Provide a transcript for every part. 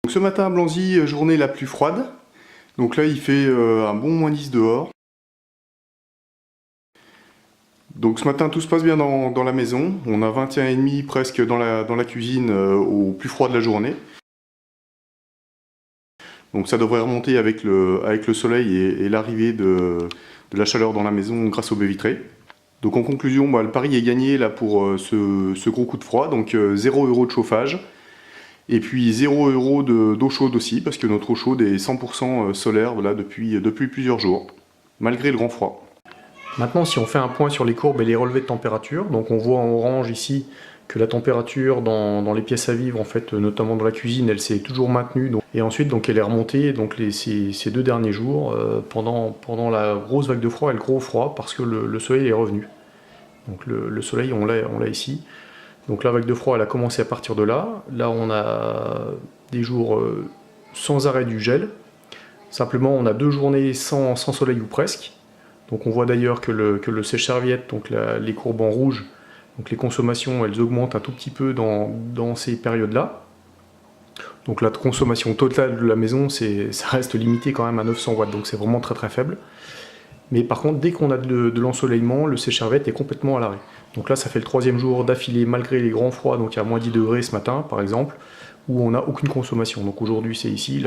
Donc ce matin à Blanzy, journée la plus froide. Donc là il fait un bon -10 dehors. Donc ce matin tout se passe bien dans la maison. On a 21,5 presque dans la cuisine au plus froid de la journée. Donc ça devrait remonter avec le soleil et l'arrivée de la chaleur dans la maison grâce aux baies vitrées. Donc en conclusion, le pari est gagné là pour ce gros coup de froid. Donc 0 € de chauffage. Et puis 0 € d'eau chaude aussi, parce que notre eau chaude est 100% solaire voilà, depuis plusieurs jours, malgré le grand froid. Maintenant, si on fait un point sur les courbes et les relevés de température, donc on voit en orange ici que la température dans les pièces à vivre, en fait, notamment dans la cuisine, elle s'est toujours maintenue. Et ensuite, donc, elle est remontée donc, ces 2 derniers jours, pendant la grosse vague de froid et le gros froid, parce que le soleil est revenu. Donc le soleil, on l'a ici. Donc la vague de froid, elle a commencé à partir de là. Là, on a des jours sans arrêt du gel. Simplement, on a 2 journées sans soleil ou presque. Donc on voit d'ailleurs que le sèche-serviette, donc les courbes en rouge, donc les consommations, elles augmentent un tout petit peu dans ces périodes-là. Donc la consommation totale de la maison, ça reste limité quand même à 900 watts, donc c'est vraiment très très faible. Mais par contre, dès qu'on a de l'ensoleillement, le sèche-serviette est complètement à l'arrêt. Donc là, ça fait le 3e jour d'affilée, malgré les grands froids, donc à -10 degrés ce matin, par exemple, où on n'a aucune consommation. Donc aujourd'hui, c'est ici,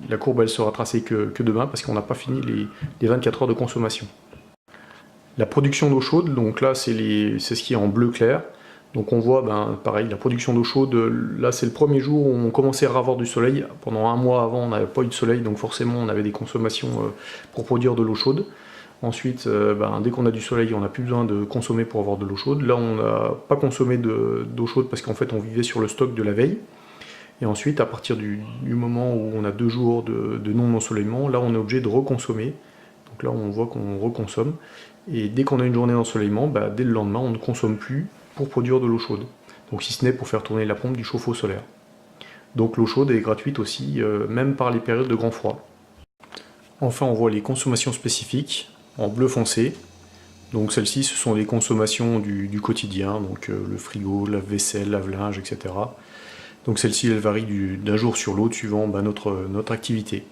la courbe, elle sera tracée que demain, parce qu'on n'a pas fini les 24 heures de consommation. La production d'eau chaude, donc là, c'est ce qui est en bleu clair. Donc on voit, pareil, la production d'eau chaude, là c'est le 1er jour où on commençait à avoir du soleil. Pendant un mois avant, on n'avait pas eu de soleil, donc forcément on avait des consommations pour produire de l'eau chaude. Ensuite, dès qu'on a du soleil, on n'a plus besoin de consommer pour avoir de l'eau chaude. Là, on n'a pas consommé d'eau chaude parce qu'en fait on vivait sur le stock de la veille. Et ensuite, à partir du moment où on a 2 jours de non-ensoleillement, là on est obligé de reconsommer. Donc là on voit qu'on reconsomme. Et dès qu'on a une journée d'ensoleillement, dès le lendemain, on ne consomme plus pour produire de l'eau chaude. Donc si ce n'est pour faire tourner la pompe du chauffe-eau solaire. Donc l'eau chaude est gratuite aussi, même par les périodes de grand froid. Enfin, on voit les consommations spécifiques en bleu foncé. Donc celles-ci, ce sont les consommations du quotidien, donc le frigo, lave-vaisselle, lave-linge, etc. Donc celle-ci, elle varie d'un jour sur l'autre suivant notre activité.